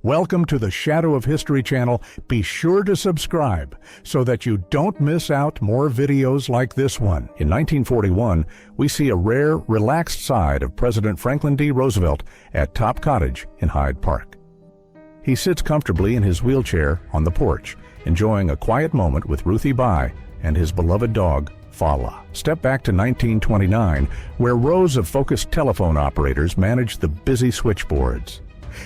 Welcome to the Shadow of History channel. Be sure to subscribe so that you don't miss out more videos like this one. In 1941, we see a rare, relaxed side of President Franklin D. Roosevelt at Top Cottage in Hyde Park. He sits comfortably in his wheelchair on the porch, enjoying a quiet moment with Ruthie Bai and his beloved dog, Fala. Step back to 1929, where rows of focused telephone operators managed the busy switchboards.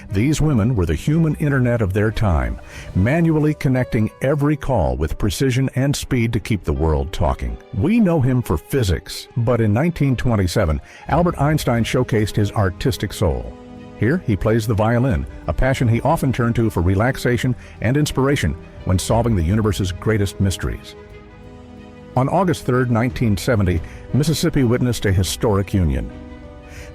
These women were the human internet of their time, manually connecting every call with precision and speed to keep the world talking. We know him for physics, but in 1927, Albert Einstein showcased his artistic soul. Here, he plays the violin, a passion he often turned to for relaxation and inspiration when solving the universe's greatest mysteries. On August 3, 1970, Mississippi witnessed a historic union.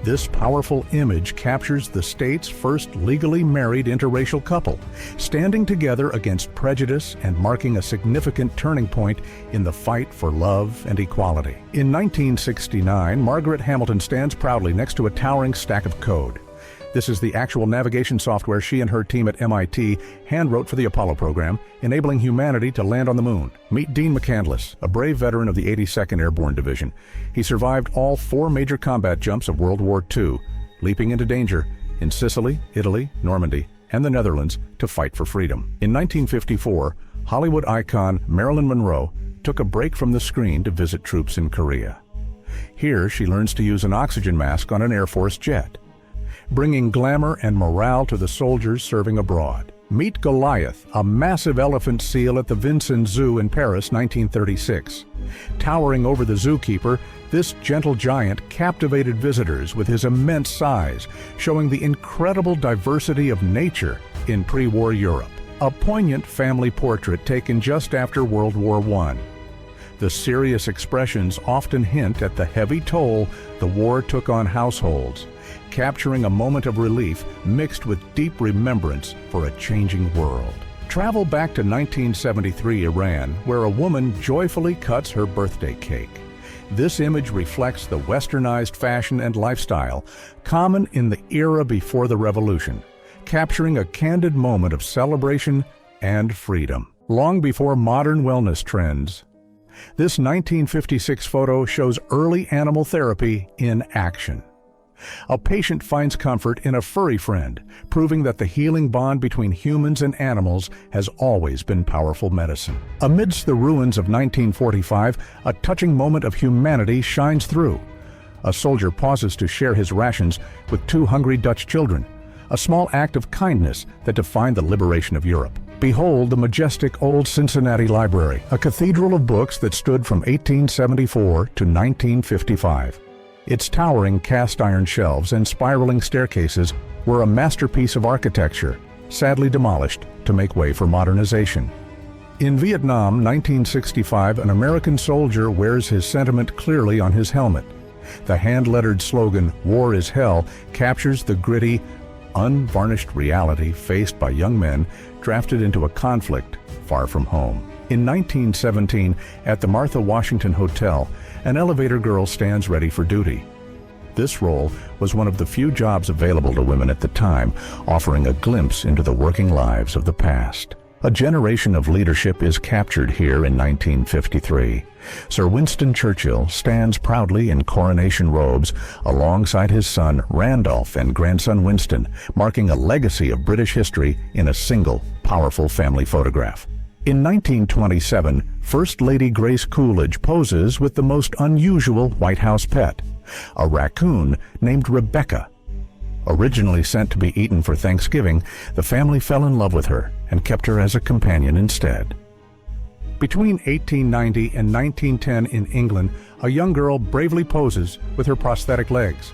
This powerful image captures the state's first legally married interracial couple, standing together against prejudice and marking a significant turning point in the fight for love and equality. In 1969, Margaret Hamilton stands proudly next to a towering stack of code. This is the actual navigation software she and her team at MIT hand-wrote for the Apollo program, enabling humanity to land on the moon. Meet Dean McCandless, a brave veteran of the 82nd Airborne Division. He survived all 4 major combat jumps of World War II, leaping into danger in Sicily, Italy, Normandy, and the Netherlands to fight for freedom. In 1954, Hollywood icon Marilyn Monroe took a break from the screen to visit troops in Korea. Here, she learns to use an oxygen mask on an Air Force jet, bringing glamour and morale to the soldiers serving abroad. Meet Goliath, a massive elephant seal at the Vincennes Zoo in Paris, 1936. Towering over the zookeeper, this gentle giant captivated visitors with his immense size, showing the incredible diversity of nature in pre-war Europe. A poignant family portrait taken just after World War I. The serious expressions often hint at the heavy toll the war took on households, capturing a moment of relief mixed with deep remembrance for a changing world. Travel back to 1973 Iran, where a woman joyfully cuts her birthday cake. This image reflects the westernized fashion and lifestyle common in the era before the revolution, capturing a candid moment of celebration and freedom. Long before modern wellness trends, this 1956 photo shows early animal therapy in action. A patient finds comfort in a furry friend, proving that the healing bond between humans and animals has always been powerful medicine. Amidst the ruins of 1945, a touching moment of humanity shines through. A soldier pauses to share his rations with 2 hungry Dutch children, a small act of kindness that defined the liberation of Europe. Behold the majestic old Cincinnati Library, a cathedral of books that stood from 1874 to 1955. Its towering cast-iron shelves and spiraling staircases were a masterpiece of architecture, sadly demolished to make way for modernization. In Vietnam, 1965, an American soldier wears his sentiment clearly on his helmet. The hand-lettered slogan, "War is Hell," captures the gritty, unvarnished reality faced by young men drafted into a conflict far from home. In 1917, at the Martha Washington Hotel, an elevator girl stands ready for duty. This role was one of the few jobs available to women at the time, offering a glimpse into the working lives of the past. A generation of leadership is captured here in 1953. Sir Winston Churchill stands proudly in coronation robes alongside his son Randolph and grandson Winston, marking a legacy of British history in a single, powerful family photograph. In 1927, First Lady Grace Coolidge poses with the most unusual White House pet, a raccoon named Rebecca. Originally sent to be eaten for Thanksgiving, the family fell in love with her and kept her as a companion instead. Between 1890 and 1910 in England, a young girl bravely poses with her prosthetic legs.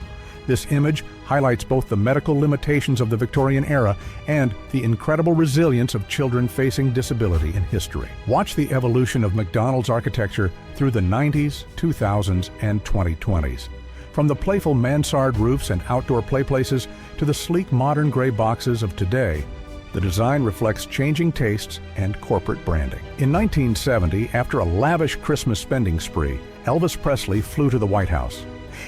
This image highlights both the medical limitations of the Victorian era and the incredible resilience of children facing disability in history. Watch the evolution of McDonald's architecture through the 90s, 2000s, and 2020s. From the playful mansard roofs and outdoor playplaces to the sleek modern gray boxes of today, the design reflects changing tastes and corporate branding. In 1970, after a lavish Christmas spending spree, Elvis Presley flew to the White House.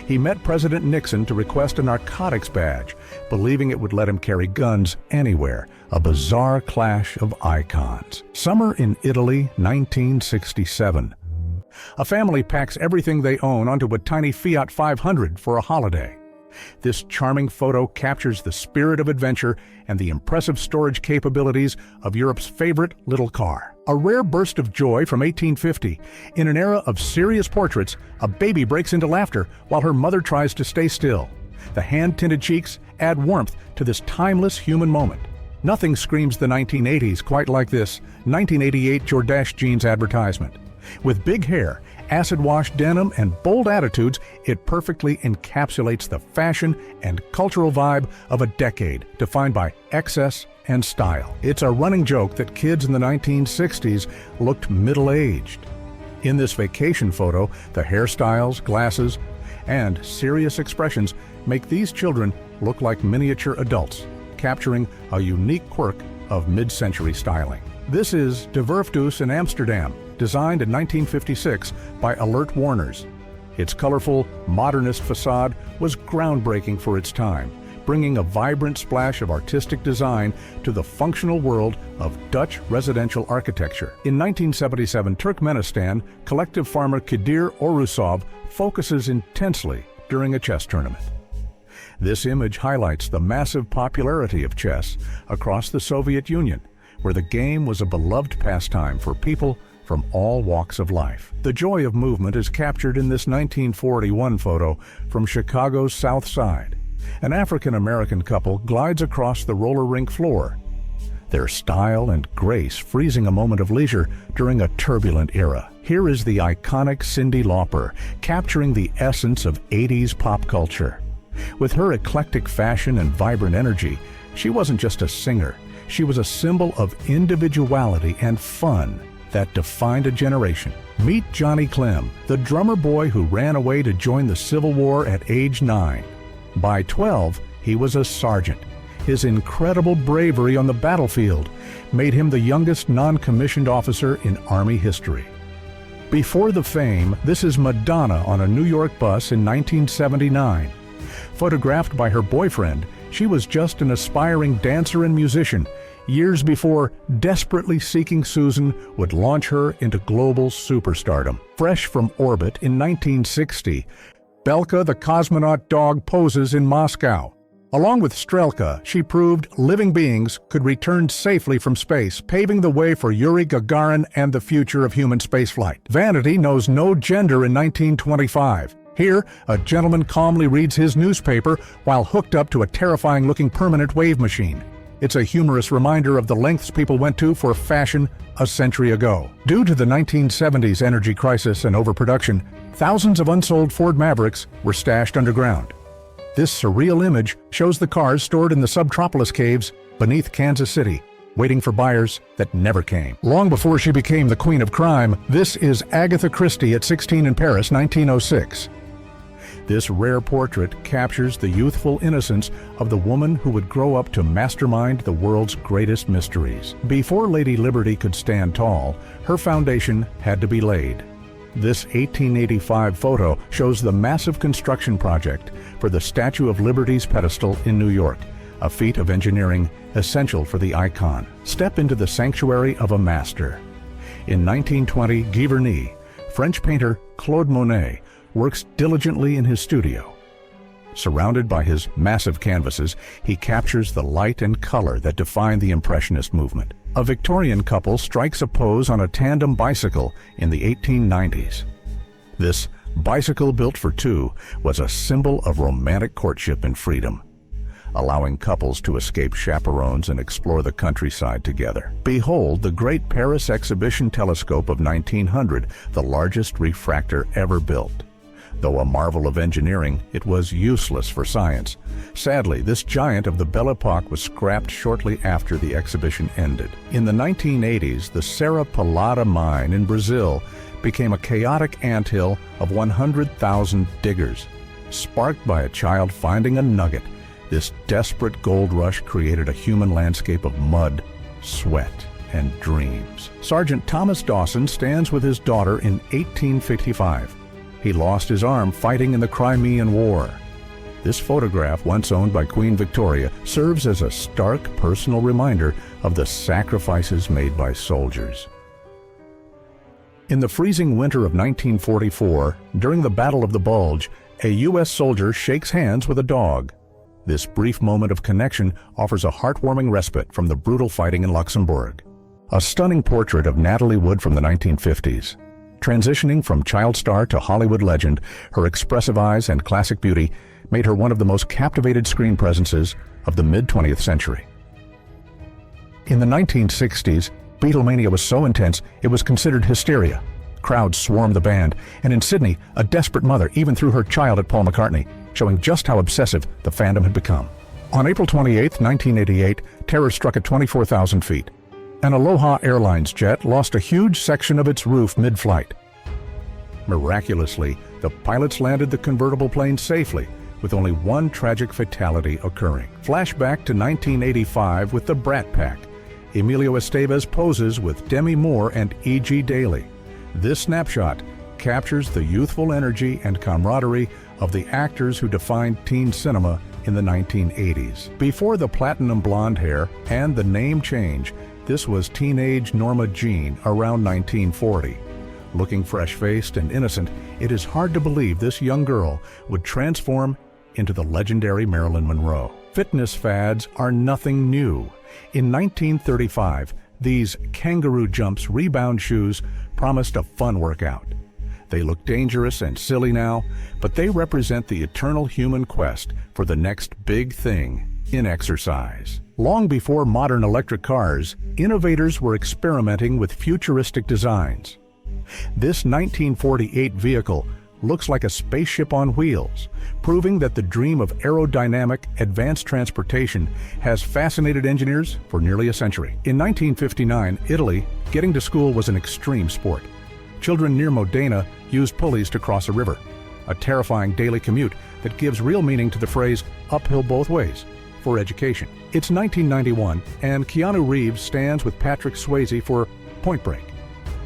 He met President Nixon to request a narcotics badge, believing it would let him carry guns anywhere, a bizarre clash of icons. Summer in Italy, 1967. A family packs everything they own onto a tiny Fiat 500 for a holiday. This charming photo captures the spirit of adventure and the impressive storage capabilities of Europe's favorite little car. A rare burst of joy from 1850. In an era of serious portraits, a baby breaks into laughter while her mother tries to stay still. The hand-tinted cheeks add warmth to this timeless human moment. Nothing screams the 1980s quite like this 1988 Jordache jeans advertisement. With big hair, acid-wash denim, and bold attitudes, it perfectly encapsulates the fashion and cultural vibe of a decade defined by excess and style. It's a running joke that kids in the 1960s looked middle-aged. In this vacation photo, the hairstyles, glasses, and serious expressions make these children look like miniature adults, capturing a unique quirk of mid-century styling. This is De Verfdoes in Amsterdam, designed in 1956 by Alert Warners. Its colorful, modernist facade was groundbreaking for its time, bringing a vibrant splash of artistic design to the functional world of Dutch residential architecture. In 1977 Turkmenistan, collective farmer Kadir Orusov focuses intensely during a chess tournament. This image highlights the massive popularity of chess across the Soviet Union, where the game was a beloved pastime for people from all walks of life. The joy of movement is captured in this 1941 photo from Chicago's South Side. An African-American couple glides across the roller rink floor, their style and grace freezing a moment of leisure during a turbulent era. Here is the iconic Cyndi Lauper, capturing the essence of 80s pop culture. With her eclectic fashion and vibrant energy, she wasn't just a singer, she was a symbol of individuality and fun that defined a generation. Meet Johnny Clem, the drummer boy who ran away to join the Civil War at age 9. By 12, he was a sergeant. His incredible bravery on the battlefield made him the youngest non-commissioned officer in Army history. Before the fame, this is Madonna on a New York bus in 1979. Photographed by her boyfriend, she was just an aspiring dancer and musician, years before Desperately Seeking Susan would launch her into global superstardom. Fresh from orbit in 1960, Belka the cosmonaut dog poses in Moscow. Along with Strelka, she proved living beings could return safely from space, paving the way for Yuri Gagarin and the future of human spaceflight. Vanity knows no gender in 1925. Here, a gentleman calmly reads his newspaper while hooked up to a terrifying-looking permanent wave machine. It's a humorous reminder of the lengths people went to for fashion a century ago. Due to the 1970s energy crisis and overproduction, thousands of unsold Ford Mavericks were stashed underground. This surreal image shows the cars stored in the subtropolis caves beneath Kansas City, waiting for buyers that never came. Long before she became the queen of crime, this is Agatha Christie at 16 in Paris, 1906. This rare portrait captures the youthful innocence of the woman who would grow up to mastermind the world's greatest mysteries. Before Lady Liberty could stand tall, her foundation had to be laid. This 1885 photo shows the massive construction project for the Statue of Liberty's pedestal in New York, a feat of engineering essential for the icon. Step into the sanctuary of a master. In 1920, Giverny, French painter Claude Monet, works diligently in his studio. Surrounded by his massive canvases, he captures the light and color that define the Impressionist movement. A Victorian couple strikes a pose on a tandem bicycle in the 1890s. This bicycle built for two was a symbol of romantic courtship and freedom, allowing couples to escape chaperones and explore the countryside together. Behold the Great Paris Exhibition Telescope of 1900, the largest refractor ever built. Though a marvel of engineering, it was useless for science. Sadly, this giant of the Belle Epoque was scrapped shortly after the exhibition ended. In the 1980s, the Serra Pelada mine in Brazil became a chaotic anthill of 100,000 diggers. Sparked by a child finding a nugget, this desperate gold rush created a human landscape of mud, sweat, and dreams. Sergeant Thomas Dawson stands with his daughter in 1855. He lost his arm fighting in the Crimean War. This photograph, once owned by Queen Victoria, serves as a stark personal reminder of the sacrifices made by soldiers. In the freezing winter of 1944, during the Battle of the Bulge, a U.S. soldier shakes hands with a dog. This brief moment of connection offers a heartwarming respite from the brutal fighting in Luxembourg. A stunning portrait of Natalie Wood from the 1950s. Transitioning from child star to Hollywood legend, her expressive eyes and classic beauty made her one of the most captivated screen presences of the mid-20th century. In the 1960s, Beatlemania was so intense it was considered hysteria. Crowds swarmed the band, and in Sydney, a desperate mother even threw her child at Paul McCartney, showing just how obsessive the fandom had become. On April 28, 1988, terror struck at 24,000 feet. An Aloha Airlines jet lost a huge section of its roof mid-flight. Miraculously, the pilots landed the convertible plane safely, with only one tragic fatality occurring. Flashback to 1985 with the Brat Pack. Emilio Estevez poses with Demi Moore and E.G. Daly. This snapshot captures the youthful energy and camaraderie of the actors who defined teen cinema in the 1980s. Before the platinum blonde hair and the name change, this was teenage Norma Jean around 1940. Looking fresh-faced and innocent, it is hard to believe this young girl would transform into the legendary Marilyn Monroe. Fitness fads are nothing new. In 1935, these kangaroo jumps rebound shoes promised a fun workout. They look dangerous and silly now, but they represent the eternal human quest for the next big thing in exercise. Long before modern electric cars, innovators were experimenting with futuristic designs. This 1948 vehicle looks like a spaceship on wheels, proving that the dream of aerodynamic, advanced transportation has fascinated engineers for nearly a century. In 1959, Italy, getting to school was an extreme sport. Children near Modena used pulleys to cross a river, a terrifying daily commute that gives real meaning to the phrase uphill both ways for education. It's 1991, and Keanu Reeves stands with Patrick Swayze for Point Break.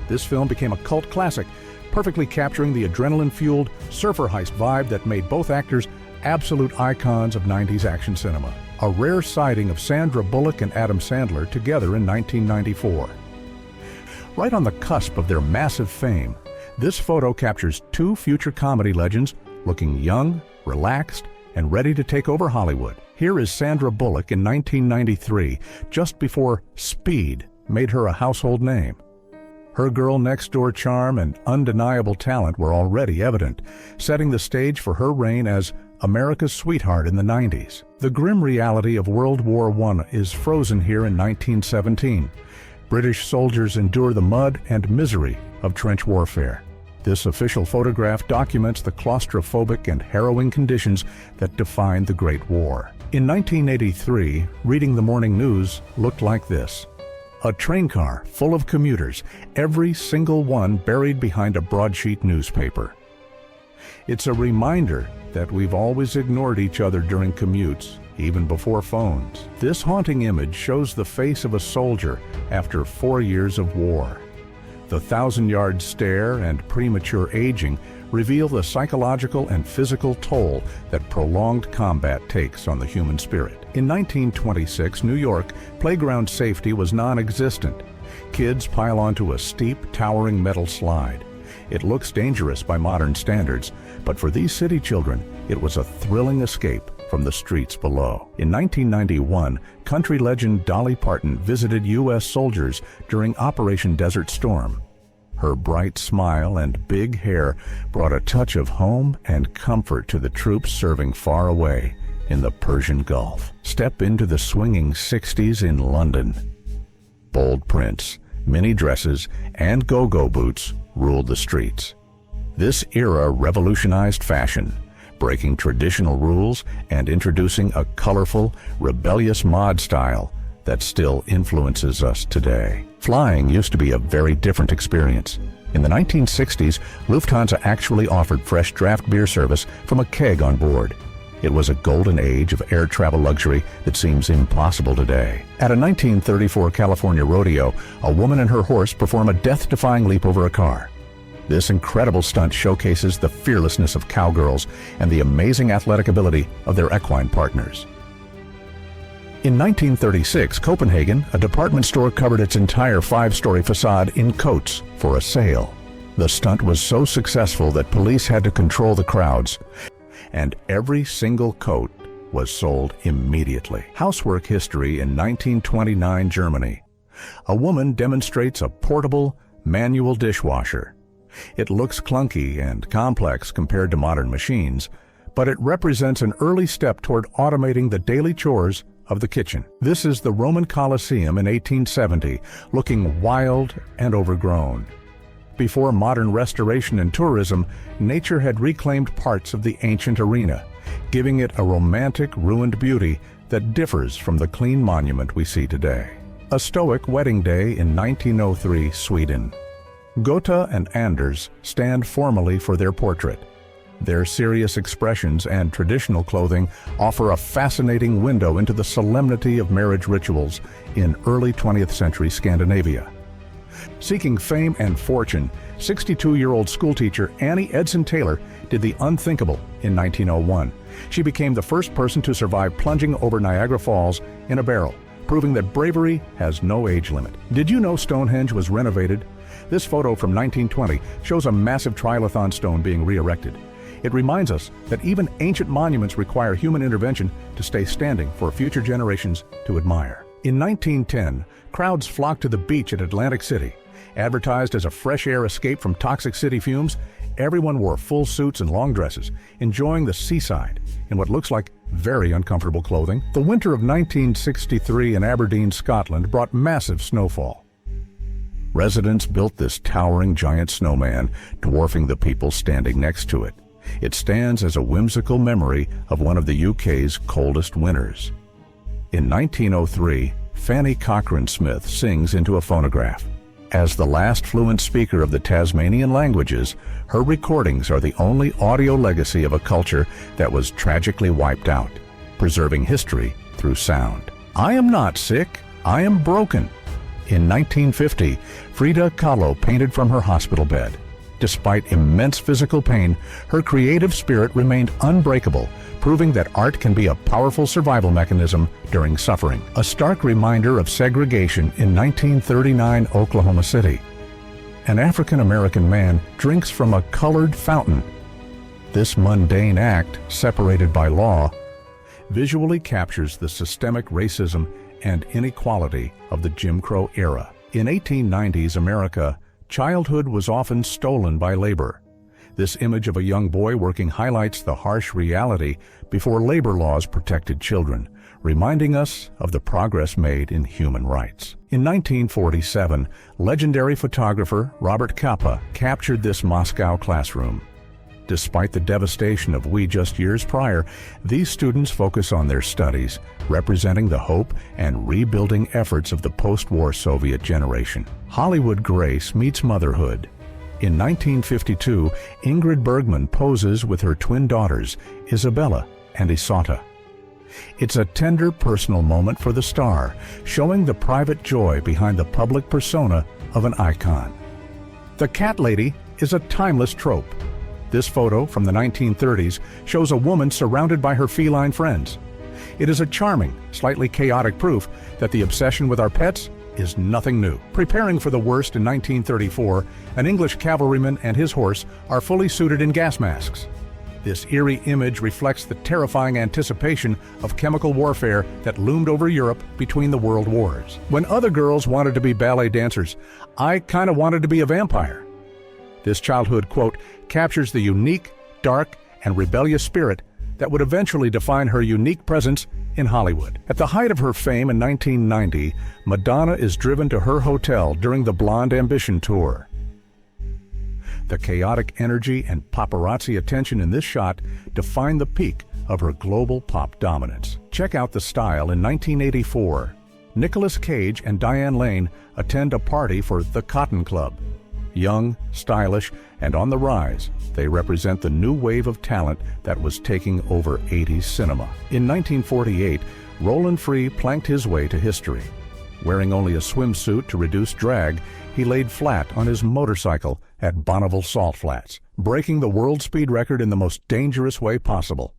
This film became a cult classic, perfectly capturing the adrenaline-fueled surfer heist vibe that made both actors absolute icons of 90s action cinema. A rare sighting of Sandra Bullock and Adam Sandler together in 1994. Right on the cusp of their massive fame, this photo captures two future comedy legends looking young, relaxed, and ready to take over Hollywood. Here is Sandra Bullock in 1993, just before Speed made her a household name. Her girl-next-door charm and undeniable talent were already evident, setting the stage for her reign as America's sweetheart in the 90s. The grim reality of World War I is frozen here in 1917. British soldiers endure the mud and misery of trench warfare. This official photograph documents the claustrophobic and harrowing conditions that defined the Great War. In 1983, reading the morning news looked like this. A train car full of commuters, every single one buried behind a broadsheet newspaper. It's a reminder that we've always ignored each other during commutes, even before phones. This haunting image shows the face of a soldier after 4 years of war. The 1,000-yard stare and premature aging reveal the psychological and physical toll that prolonged combat takes on the human spirit. In 1926, New York, playground safety was non-existent. Kids pile onto a steep, towering metal slide. It looks dangerous by modern standards, but for these city children, it was a thrilling escape from the streets below. In 1991, country legend Dolly Parton visited U.S. soldiers during Operation Desert Storm. Her bright smile and big hair brought a touch of home and comfort to the troops serving far away in the Persian Gulf. Step into the swinging 60s in London. Bold prints, mini dresses, and go-go boots ruled the streets. This era revolutionized fashion, breaking traditional rules and introducing a colorful, rebellious mod style that still influences us today. Flying used to be a very different experience. In the 1960s, Lufthansa actually offered fresh draft beer service from a keg on board. It was a golden age of air travel luxury that seems impossible today. At a 1934 California rodeo, a woman and her horse perform a death-defying leap over a car. This incredible stunt showcases the fearlessness of cowgirls and the amazing athletic ability of their equine partners. In 1936, Copenhagen, a department store covered its entire 5-story facade in coats for a sale. The stunt was so successful that police had to control the crowds, and every single coat was sold immediately. Housework history in 1929 Germany. A woman demonstrates a portable, manual dishwasher. It looks clunky and complex compared to modern machines, but it represents an early step toward automating the daily chores of the kitchen. This is the Roman Colosseum in 1870, looking wild and overgrown. Before modern restoration and tourism, nature had reclaimed parts of the ancient arena, giving it a romantic, ruined beauty that differs from the clean monument we see today. A Stoic wedding day in 1903, Sweden. Goethe and Anders stand formally for their portrait. Their serious expressions and traditional clothing offer a fascinating window into the solemnity of marriage rituals in early 20th century Scandinavia. Seeking fame and fortune, 62-year-old schoolteacher Annie Edson Taylor did the unthinkable in 1901. She became the first person to survive plunging over Niagara Falls in a barrel, proving that bravery has no age limit. Did you know Stonehenge was renovated? This photo from 1920 shows a massive trilithon stone being re-erected. It reminds us that even ancient monuments require human intervention to stay standing for future generations to admire. In 1910, crowds flocked to the beach at Atlantic City. Advertised as a fresh air escape from toxic city fumes, everyone wore full suits and long dresses, enjoying the seaside in what looks like very uncomfortable clothing. The winter of 1963 in Aberdeen, Scotland brought massive snowfall. Residents built this towering giant snowman, dwarfing the people standing next to it. It stands as a whimsical memory of one of the UK's coldest winters. In 1903, Fanny Cochrane Smith sings into a phonograph. As the last fluent speaker of the Tasmanian languages, her recordings are the only audio legacy of a culture that was tragically wiped out, preserving history through sound. I am not sick, I am broken. In 1950, Frida Kahlo painted from her hospital bed. Despite immense physical pain, her creative spirit remained unbreakable, proving that art can be a powerful survival mechanism during suffering. A stark reminder of segregation in 1939 Oklahoma City. An African-American man drinks from a colored fountain. This mundane act, separated by law, visually captures the systemic racism and inequality of the Jim Crow era. In 1890s America, childhood was often stolen by labor. This image of a young boy working highlights the harsh reality before labor laws protected children, reminding us of the progress made in human rights. In 1947, legendary photographer Robert Capa captured this Moscow classroom. Despite the devastation of just years prior, these students focus on their studies, representing the hope and rebuilding efforts of the post-war Soviet generation. Hollywood grace meets motherhood. In 1952, Ingrid Bergman poses with her twin daughters, Isabella and Isata. It's a tender personal moment for the star, showing the private joy behind the public persona of an icon. The cat lady is a timeless trope. This photo from the 1930s shows a woman surrounded by her feline friends. It is a charming, slightly chaotic proof that the obsession with our pets is nothing new. Preparing for the worst in 1934, an English cavalryman and his horse are fully suited in gas masks. This eerie image reflects the terrifying anticipation of chemical warfare that loomed over Europe between the world wars. When other girls wanted to be ballet dancers, I kind of wanted to be a vampire. This childhood quote captures the unique, dark, and rebellious spirit that would eventually define her unique presence in Hollywood. At the height of her fame in 1990, Madonna is driven to her hotel during the Blonde Ambition tour. The chaotic energy and paparazzi attention in this shot define the peak of her global pop dominance. Check out the style in 1984. Nicolas Cage and Diane Lane attend a party for the Cotton Club. Young, stylish, and on the rise, they represent the new wave of talent that was taking over 80s cinema. In 1948, Roland Free planked his way to history. Wearing only a swimsuit to reduce drag, he laid flat on his motorcycle at Bonneville Salt Flats, breaking the world speed record in the most dangerous way possible.